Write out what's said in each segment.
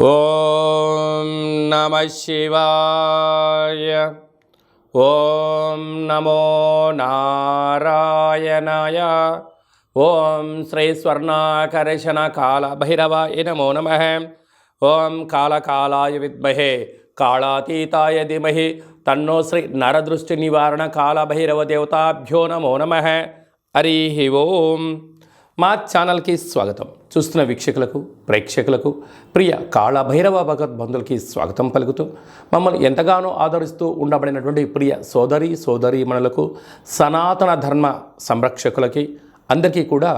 ఓం నమః శివాయ. ఓం నమో నారాయణాయ. ఓం శ్రీ స్వర్ణాకర్షణ కాల భైరవాయ నమో నమః. ఓం కాళకాలాయ విద్మహే కాళాతీతాయ ధీమహి తన్నో శ్రీ నరదృష్టి నివారణ కాల భైరవ దేవతాభ్యో నమో నమః. హరి ఓం. మా ఛానల్కి స్వాగతం. చూస్తున్న వీక్షకులకు, ప్రేక్షకులకు, ప్రియ కాళభైరవ భగవద్బంధులకి స్వాగతం పలుకుతూ మమ్మల్ని ఎంతగానో ఆదరిస్తూ ఉండబడినటువంటి ప్రియ సోదరీమణులకు, సనాతన ధర్మ సంరక్షకులకి అందరికీ కూడా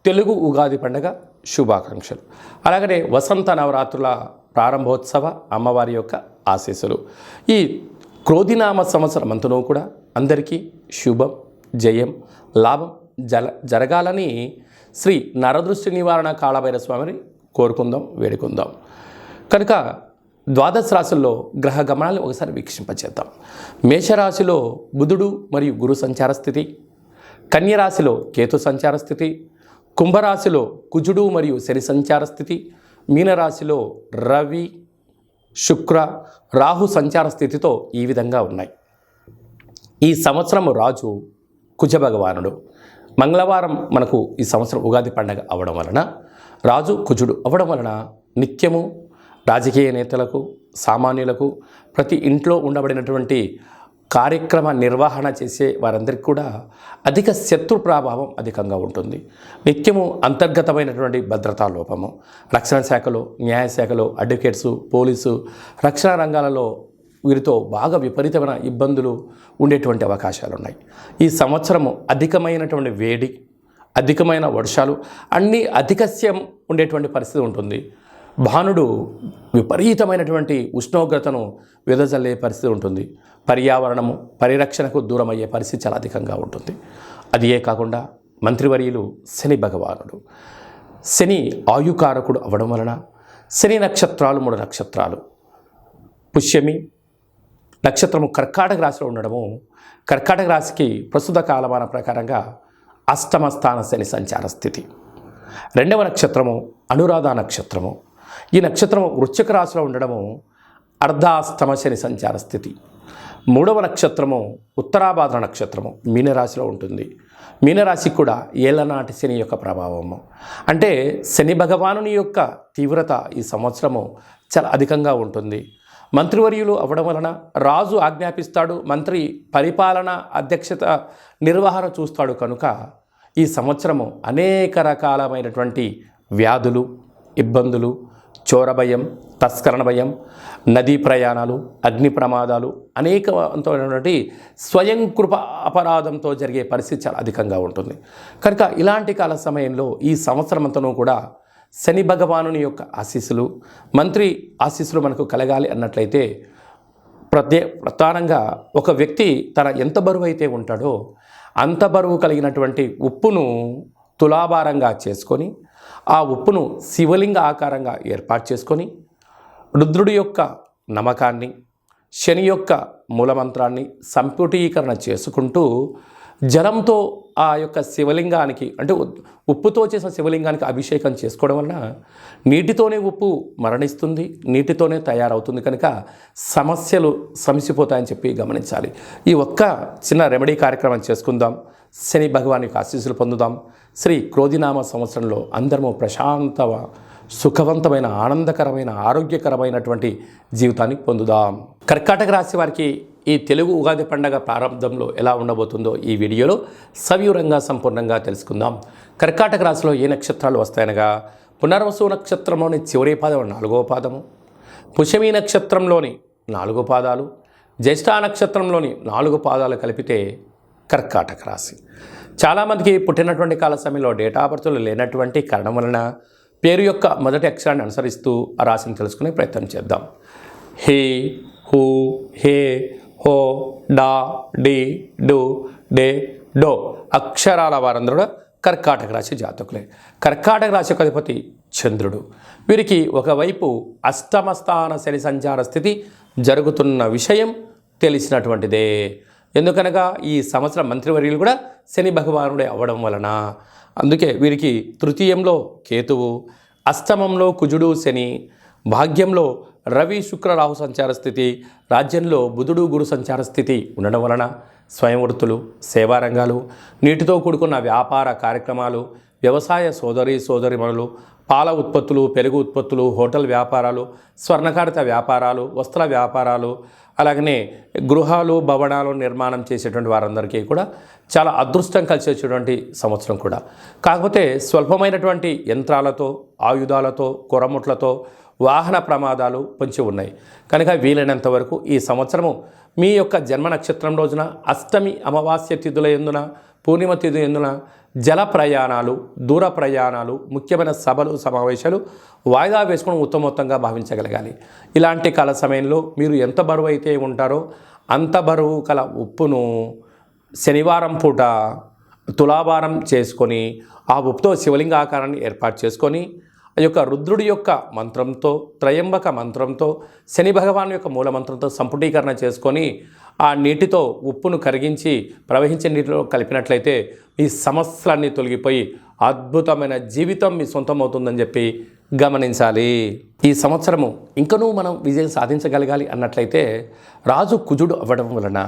తెలుగు ఉగాది పండుగ శుభాకాంక్షలు. అలాగనే వసంత నవరాత్రుల ప్రారంభోత్సవ అమ్మవారి యొక్క ఆశీస్సులు. ఈ క్రోధినామ సంవత్సరం అంతనూ కూడా అందరికీ శుభం, జయం, లాభం జరగాలని శ్రీ నరదృష్టి నివారణ కాళభైరవ స్వామిని కోరుకుందాం, వేడుకుందాం. కనుక ద్వాదశ రాశుల్లో గ్రహ గమనాలు ఒకసారి వీక్షింపచేద్దాం. మేషరాశిలో బుధుడు మరియు గురు సంచార స్థితి, కన్యరాశిలో కేతు సంచార స్థితి, కుంభరాశిలో కుజుడు మరియు శని సంచార స్థితి, మీనరాశిలో రవి, శుక్ర, రాహు సంచార స్థితితో ఈ విధంగా ఉన్నాయి. ఈ సంవత్సరం రాజు కుజ భగవానుడు. మంగళవారం మనకు ఈ సంవత్సరం ఉగాది పండగ అవ్వడం వలన, రాజు కుజుడు అవ్వడం వలన నిత్యము రాజకీయ నేతలకు, సామాన్యులకు, ప్రతి ఇంట్లో ఉండబడినటువంటి కార్యక్రమ నిర్వహణ చేసే వారందరికీ కూడా అధిక శత్రు ప్రభావం అధికంగా ఉంటుంది. నిత్యము అంతర్గతమైనటువంటి భద్రతా లోపము, రక్షణ శాఖలో, న్యాయశాఖలో, అడ్వకేట్సు, పోలీసు, రక్షణ రంగాలలో వీరితో బాగా విపరీతమైన ఇబ్బందులు ఉండేటువంటి అవకాశాలు ఉన్నాయి. ఈ సంవత్సరము అధికమైనటువంటి వేడి, అధికమైన వర్షాలు, అన్నీ అధికస్యం ఉండేటువంటి పరిస్థితి ఉంటుంది. భానుడు విపరీతమైనటువంటి ఉష్ణోగ్రతను వెదజల్లే పరిస్థితి ఉంటుంది. పర్యావరణము పరిరక్షణకు దూరం అయ్యే పరిస్థితి చాలా అధికంగా ఉంటుంది. అదియే కాకుండా మంత్రివర్యులు శని భగవానుడు. శని ఆయుకారకుడు అవ్వడం వలన శని నక్షత్రాలు 3 నక్షత్రాలు, పుష్యమి నక్షత్రము కర్కాటక రాశిలో ఉండడము, కర్కాటక రాశికి ప్రస్తుత కాలమాన ప్రకారంగా అష్టమ స్థాన శని సంచార స్థితి. 2వ నక్షత్రము అనురాధ నక్షత్రము. ఈ నక్షత్రము వృశ్చిక రాశిలో ఉండడము అర్ధాష్టమ శని సంచార స్థితి. 3వ నక్షత్రము ఉత్తరాభాద్ర నక్షత్రము మీనరాశిలో ఉంటుంది. మీనరాశికి కూడా ఏళ్ళనాటి శని యొక్క ప్రభావము. అంటే శని భగవానుని యొక్క తీవ్రత ఈ సంవత్సరము చాలా అధికంగా ఉంటుంది. మంత్రివర్యులు అవ్వడం వలన రాజు ఆజ్ఞాపిస్తాడు, మంత్రి పరిపాలన అధ్యక్షత నిర్వహణ చూస్తాడు. కనుక ఈ సంవత్సరము అనేక రకాలమైనటువంటి వ్యాధులు, ఇబ్బందులు, చోర భయం, తస్కరణ భయం, నదీ ప్రయాణాలు, అగ్ని ప్రమాదాలు, అనేకమైనటువంటి స్వయం కృప అపరాధంతో జరిగే పరిస్థితి చాలా అధికంగా ఉంటుంది. కనుక ఇలాంటి కాల సమయంలో ఈ సంవత్సరం అంతనూ కూడా శని భగవానుని యొక్క ఆశీస్సులు, మంత్రి ఆశీస్సులు మనకు కలగాలి అన్నట్లయితే ప్రధానంగా ఒక వ్యక్తి తన ఎంత బరువు అయితే ఉంటాడో అంత బరువు కలిగినటువంటి ఉప్పును తులాభారంగా చేసుకొని, ఆ ఉప్పును శివలింగ ఆకారంగా ఏర్పాటు చేసుకొని, రుద్రుడి యొక్క నమ్మకాన్ని, శని యొక్క మూలమంత్రాన్ని సంపుటీకరణ చేసుకుంటూ జలంతో ఆ యొక్క శివలింగానికి, అంటే ఉప్పుతో చేసిన శివలింగానికి అభిషేకం చేసుకోవడం వలన నీటితోనే ఉప్పు మరణిస్తుంది, నీటితోనే తయారవుతుంది. కనుక సమస్యలు సమసిపోతాయని చెప్పి గమనించాలి. ఈ ఒక్క చిన్న రెమెడీ కార్యక్రమం చేసుకుందాం. శని భగవాన్ యొక్క ఆశీస్సులు పొందుదాం. శ్రీ క్రోధినామ సంవత్సరంలో అందరము ప్రశాంత, సుఖవంతమైన, ఆనందకరమైన, ఆరోగ్యకరమైనటువంటి జీవితాన్ని పొందుదాం. కర్కాటక రాశి వారికి ఈ తెలుగు ఉగాది పండగ ప్రారంభంలో ఎలా ఉండబోతుందో ఈ వీడియోలో సవివరంగా సంపూర్ణంగా తెలుసుకుందాం. కర్కాటక రాశిలో ఏ నక్షత్రాలు వస్తాయనగా, పునర్వసు నక్షత్రంలోని చివరి పాదం 4వ పాదము, పుష్యమి నక్షత్రంలోని 4 పాదాలు, జ్యేష్ఠ నక్షత్రంలోని 4 పాదాలు కలిపితే కర్కాటక రాశి. చాలామందికి పుట్టినటువంటి కాల సమయంలో డేటా ఆఫ్ బర్త్లు లేనటువంటి కారణం వలన పేరు యొక్క మొదటి అక్షరాన్ని అనుసరిస్తూ ఆ రాశిని తెలుసుకునే ప్రయత్నం చేద్దాం. హే, హూ, హే, హో, డా, డి, డు, డే, డో అక్షరాల వారందరూ కర్కాటక రాశి జాతకులే. కర్కాటక రాశి యొక్క అధిపతి చంద్రుడు. వీరికి ఒకవైపు అష్టమ స్థాన శని సంచార స్థితి జరుగుతున్న విషయం తెలిసినటువంటిదే. ఎందుకనగా ఈ సంవత్సరం మంత్రివర్యులు కూడా శని భగవానుడే అవ్వడం వలన, అందుకే వీరికి తృతీయంలో కేతువు, అష్టమంలో కుజుడు శని, భాగ్యంలో రవి శుక్ర రాహు సంచార స్థితి, రాజ్యంలో బుధుడు గురు సంచార స్థితి ఉండడం వలన స్వయం వృత్తులు, సేవా రంగాలు, నీటితో కూడుకున్న వ్యాపార కార్యక్రమాలు, వ్యవసాయ సోదరీమణులు, పాల ఉత్పత్తులు, పెరుగు ఉత్పత్తులు, హోటల్ వ్యాపారాలు, స్వర్ణకారిత వ్యాపారాలు, వస్త్ర వ్యాపారాలు, అలాగనే గృహాలు, భవనాలు నిర్మాణం చేసేటువంటి వారందరికీ కూడా చాలా అదృష్టం కలిసేటువంటి సంవత్సరం కూడా. కాకపోతే స్వల్పమైనటువంటి యంత్రాలతో, ఆయుధాలతో, కొరముట్లతో వాహన ప్రమాదాలు పొంచి ఉన్నాయి. కనుక వీలైనంత వరకు ఈ సంవత్సరము మీ యొక్క జన్మ నక్షత్రం రోజున, అష్టమి అమావాస్య తిథుల యందున, పూర్ణిమ తిథి యందున జల ప్రయాణాలు, దూర ప్రయాణాలు, ముఖ్యమైన సభలు, సమావేశాలు వాయిదా వేసుకొని ఉత్తమోత్తంగా భావించగలగాలి. ఇలాంటి కాల సమయంలో మీరు ఎంత బరువు అయితే ఉంటారో అంత బరువు కల ఉప్పును శనివారం పూట తులాభారం చేసుకొని ఆ ఉప్పుతో శివలింగ ఆకారాన్ని ఏర్పాటు చేసుకొని ఆ యొక్క రుద్రుడి యొక్క మంత్రంతో, త్రయంబక మంత్రంతో, శని భగవాన్ యొక్క మూల మంత్రంతో సంపుటీకరణ చేసుకొని ఆ నీటితో ఉప్పును కరిగించి ప్రవహించే నీటిలో కలిపినట్లయితే మీ సమస్యలన్నీ తొలగిపోయి అద్భుతమైన జీవితం మీ సొంతం అవుతుందని చెప్పి గమనించాలి. ఈ సంవత్సరము ఇంకనూ మనం విజయం సాధించగలగాలి అన్నట్లయితే రాజు కుజుడు అవ్వడం వలన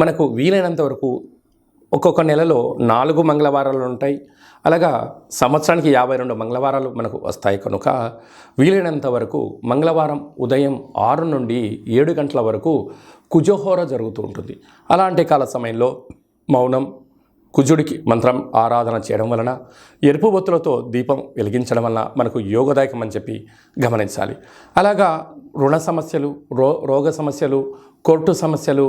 మనకు వీలైనంత వరకు ఒక్కొక్క నెలలో 4 మంగళవారాలు ఉంటాయి. అలాగా సంవత్సరానికి 52 మంగళవారాలు మనకు వస్తాయి. కనుక వీలైనంత వరకు మంగళవారం ఉదయం 6 నుండి 7 గంటల వరకు కుజహోర జరుగుతూ ఉంటుంది. అలాంటి కాల సమయంలో మౌనం, కుజుడికి మంత్రం ఆరాధన చేయడం వలన, ఎరుపు బొత్తులతో దీపం వెలిగించడం వలన మనకు యోగదాయకం అని చెప్పి గమనించాలి. అలాగా రుణ సమస్యలు, రోగ సమస్యలు, కోర్టు సమస్యలు,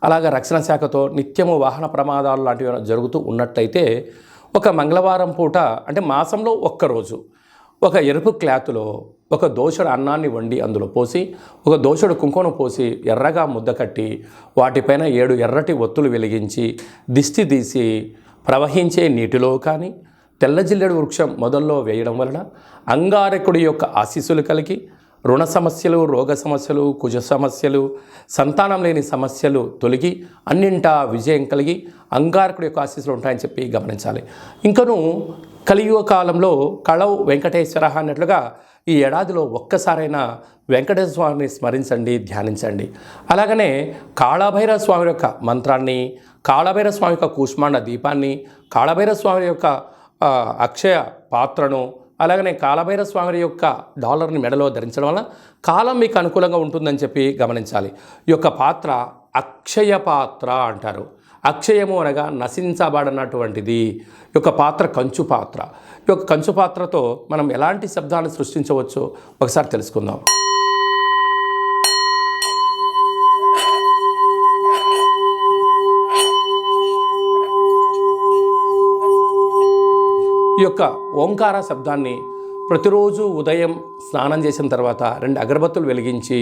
అలాగా రక్షణ శాఖతో నిత్యము వాహన ప్రమాదాలు లాంటివి జరుగుతూ ఉన్నట్టయితే ఒక మంగళవారం పూట, అంటే మాసంలో ఒక్కరోజు, ఒక ఎరుపు క్లాతులో ఒక దోషుడు అన్నాన్ని వండి అందులో పోసి, ఒక దోషుడు కుంకుమను పోసి ఎర్రగా ముద్ద కట్టి వాటిపైన 7 ఎర్రటి ఒత్తులు వెలిగించి దిష్టి తీసి ప్రవహించే నీటిలో కానీ తెల్ల జిల్లెడు వృక్షం మొదల్లో వేయడం వలన అంగారకుడి యొక్క ఆశీస్సులు కలిగి రుణ సమస్యలు, రోగ సమస్యలు, కుజ సమస్యలు, సంతానం లేని సమస్యలు తొలగి అన్నింటా విజయం కలిగి అంగారకుడి యొక్క ఆశీస్సులు ఉంటాయని చెప్పి గమనించాలి. ఇంకనూ కలియుగ కాలంలో కళవు వెంకటేశ్వర అన్నట్లుగా ఈ ఏడాదిలో ఒక్కసారైనా వెంకటేశ్వర స్వామిని స్మరించండి, ధ్యానించండి. అలాగనే కాళభైరవ స్వామి యొక్క మంత్రాన్ని, కాళభైరవ స్వామి యొక్క కూష్మాండ దీపాన్ని, కాళభైరవ స్వామి యొక్క అక్షయ పాత్రను, అలాగనే కాళభైరవ స్వామి యొక్క డాలర్ని మెడలో ధరించడం వల్ల కాలం మీకు అనుకూలంగా ఉంటుందని చెప్పి గమనించాలి. ఈ యొక్క పాత్ర అక్షయ పాత్ర అంటారు. అక్షయము అనగా నశించబడినటువంటిది. ఈ యొక్క పాత్ర కంచు పాత్ర. ఈ యొక్క కంచు పాత్రతో మనం ఎలాంటి శబ్దాన్ని సృష్టించవచ్చో ఒకసారి తెలుసుకుందాం. ఈ యొక్క ఓంకార శబ్దాన్ని ప్రతిరోజు ఉదయం స్నానం చేసిన తర్వాత 2 అగరబత్తులు వెలిగించి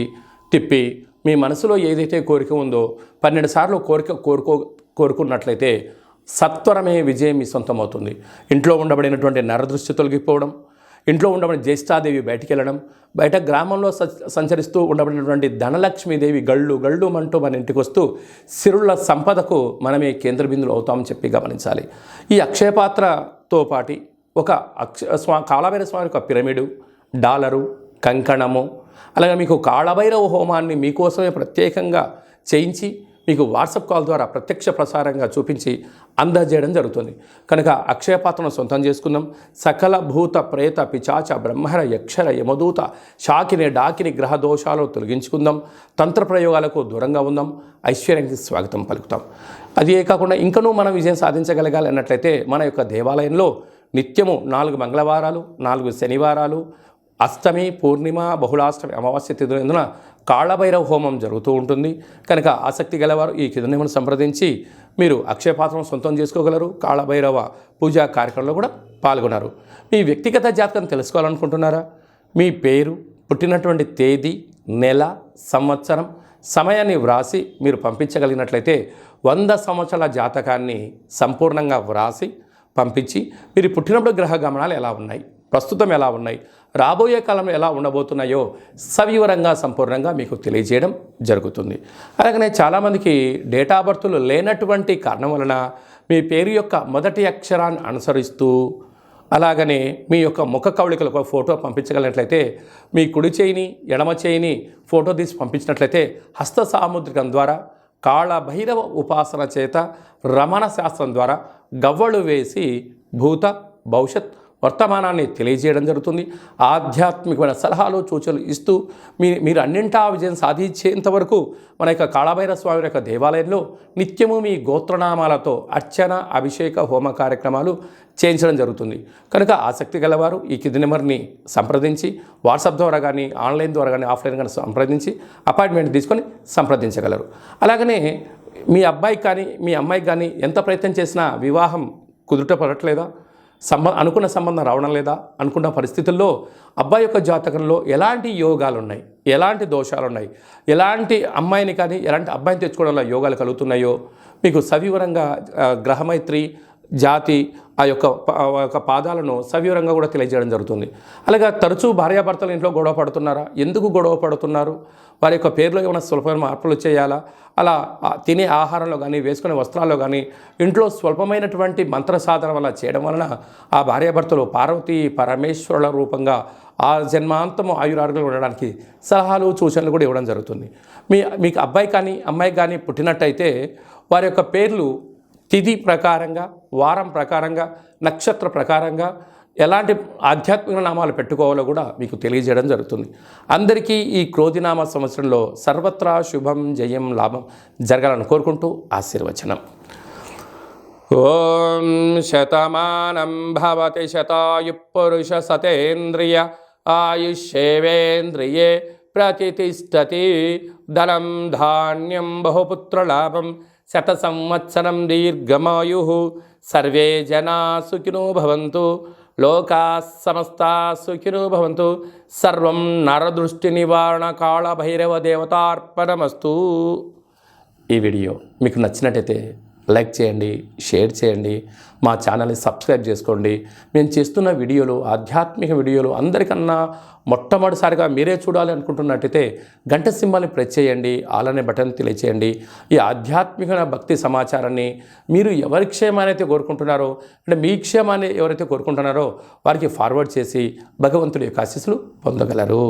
తిప్పి మీ మనసులో ఏదైతే కోరిక ఉందో 12 సార్లు కోరుకున్నట్లయితే సత్వరమే విజయం మీ సొంతం అవుతుంది. ఇంట్లో ఉండబడినటువంటి నరదృష్టి తొలగిపోవడం, ఇంట్లో ఉండబడిన జ్యేష్ఠాదేవి బయటికి వెళ్ళడం, బయట గ్రామంలో సంచరిస్తూ ఉండబడినటువంటి ధనలక్ష్మీదేవి గళ్ళు మంటూ మన ఇంటికి వస్తూ సిరుల సంపదకు మనమే కేంద్ర బిందులు అవుతామని చెప్పి గమనించాలి. ఈ అక్షయపాత్రతో పాటి ఒక కాళభైరవ స్వామి యొక్క పిరమిడు, డాలరు, కంకణము, అలాగే మీకు కాళభైరవ హోమాన్ని మీకోసమే ప్రత్యేకంగా చేయించి మీకు వాట్సాప్ కాల్ ద్వారా ప్రత్యక్ష ప్రసారంగా చూపించి అందజేయడం జరుగుతుంది. కనుక అక్షయ పాత్రను సొంతం చేసుకుందాం. సకల భూత ప్రేత పిచాచ బ్రహ్మర యక్షర యమదూత శాకిని డాకిని గ్రహ దోషాలు తొలగించుకుందాం. తంత్ర ప్రయోగాలకు దూరంగా ఉందాం. ఐశ్వర్యానికి స్వాగతం పలుకుతాం. అదే కాకుండా ఇంకనూ మనం విజయం సాధించగలగాలి అన్నట్లయితే మన యొక్క దేవాలయంలో నిత్యము 4 మంగళవారాలు, 4 శనివారాలు, అష్టమి, పూర్ణిమ, బహుళాష్టమి, అమావాస్య తిథులందున కాళభైరవ హోమం జరుగుతూ ఉంటుంది. కనుక ఆసక్తి గలవారు ఈ కిందనేమను సంప్రదించి మీరు అక్షయపాత్రను సొంతం చేసుకోగలరు. కాళభైరవ పూజా కార్యక్రమంలో కూడా పాల్గొన్నారు. మీ వ్యక్తిగత జాతకం తెలుసుకోవాలనుకుంటున్నారా? మీ పేరు, పుట్టినటువంటి తేదీ, నెల, సంవత్సరం, సమయాన్ని వ్రాసి మీరు పంపించగలిగినట్లయితే 100 సంవత్సరాల జాతకాన్ని సంపూర్ణంగా వ్రాసి పంపించి మీరు పుట్టినప్పుడు గ్రహ గమనాలు ఎలా ఉన్నాయి, ప్రస్తుతం ఎలా ఉన్నాయి, రాబోయే కాలంలో ఎలా ఉండబోతున్నాయో సవివరంగా సంపూర్ణంగా మీకు తెలియజేయడం జరుగుతుంది. అలాగనే చాలామందికి డేటా బర్త్లు లేనటువంటి కారణం వలన మీ పేరు యొక్క మొదటి అక్షరాన్ని అనుసరిస్తూ అలాగనే మీ యొక్క ముఖ కవళికలు ఒక ఫోటో పంపించగలిగినట్లయితే మీ కుడి చేయిని ఎడమ చేయిని ఫోటో తీసి పంపించినట్లయితే హస్త సాముద్రికం ద్వారా కాళభైరవ ఉపాసన చేత రమణ శాస్త్రం ద్వారా గవ్వలు వేసి భూత భవిష్యత్ వర్తమానాన్ని తెలియజేయడం జరుగుతుంది. ఆధ్యాత్మికమైన సలహాలు సూచనలు ఇస్తూ మీరు అన్నింటా విజయం సాధించేంత వరకు మన యొక్క కాళభైరవ స్వామి యొక్క దేవాలయంలో నిత్యము మీ గోత్రనామాలతో అర్చన అభిషేక హోమ కార్యక్రమాలు చేయించడం జరుగుతుంది. కనుక ఆసక్తి గలవారు ఈ కింది నెంబర్ని సంప్రదించి వాట్సాప్ ద్వారా కానీ ఆన్లైన్ ద్వారా కానీ ఆఫ్లైన్ కానీ సంప్రదించి అపాయింట్మెంట్ తీసుకొని సంప్రదించగలరు. అలాగనే మీ అబ్బాయికి కానీ మీ అమ్మాయికి కానీ ఎంత ప్రయత్నం చేసినా వివాహం కుదుట పడట్లేదా, అనుకున్న సంబంధం రావడం లేదా అనుకున్న పరిస్థితుల్లో అబ్బాయి యొక్క జాతకంలో ఎలాంటి యోగాలు ఉన్నాయి, ఎలాంటి దోషాలు ఉన్నాయి, ఎలాంటి అమ్మాయిని కానీ ఎలాంటి అబ్బాయిని తెచ్చుకోవడంలో యోగాలు కలుగుతున్నాయో మీకు సవివరంగా గ్రహమైత్రి జాతి ఆ యొక్క పాదాలను సవివరంగా కూడా తెలియజేయడం జరుగుతుంది. అలాగే తరచూ భార్యాభర్తలు ఇంట్లో గొడవ పడుతున్నారా, ఎందుకు గొడవ పడుతున్నారు, వారి యొక్క పేర్లో ఏమైనా స్వల్పమైన మార్పులు చేయాలా, అలా తినే ఆహారంలో కానీ వేసుకునే వస్త్రాల్లో కానీ ఇంట్లో స్వల్పమైనటువంటి మంత్ర సాధన వల్ల చేయడం వలన ఆ భార్యాభర్తలు పార్వతీ పరమేశ్వరుల రూపంగా ఆ జన్మాంతము ఆయురారోగ్యాలు ఉండడానికి సలహాలు సూచనలు కూడా ఇవ్వడం జరుగుతుంది. మీకు అబ్బాయి కానీ అమ్మాయి కానీ పుట్టినట్టయితే వారి యొక్క పేర్లు తిథి ప్రకారంగా, వారం ప్రకారంగా, నక్షత్ర ప్రకారంగా ఎలాంటి ఆధ్యాత్మిక నామాలు పెట్టుకోవాలో కూడా మీకు తెలియజేయడం జరుగుతుంది. అందరికీ ఈ క్రోధినామ సంవత్సరంలో సర్వత్రా శుభం జయం లాభం జరగాలని కోరుకుంటూ ఆశీర్వచనం. ఓం శతమానం భవతి శతాయు పురుష సతేంద్రియ ఆయుష్యేవేంద్రియే ప్రతిష్టతి ధనం ధాన్యం బహుపుత్రలాభం శత సంవత్సరం దీర్ఘమాయు సర్వే జనా సుఖినో భవంతు లోకా సమస్తా సుఖినో భవంతు సర్వం నరదృష్టి నివారణ కాళభైరవ దేవతార్పణమస్తు. ఈ వీడియో మీకు నచ్చినట్టయితే లైక్ చేయండి, షేర్ చేయండి, మా ఛానల్ని సబ్స్క్రైబ్ చేసుకోండి. మేము చేస్తున్న వీడియోలు ఆధ్యాత్మిక వీడియోలు అందరికన్నా మొట్టమొదటిసారిగా మీరే చూడాలి అనుకుంటున్నట్టయితే గంట సింబల్ని ప్రెస్ చేయండి, ఆల్ అనే బటన్ తెలియచేయండి. ఈ ఆధ్యాత్మిక భక్తి సమాచారాన్ని మీరు ఎవరి క్షేమాన్ని అయితే కోరుకుంటున్నారో, అంటే మీ క్షేమాన్ని ఎవరైతే కోరుకుంటున్నారో వారికి ఫార్వర్డ్ చేసి భగవంతుడి యొక్క ఆశీస్సులు పొందగలరు.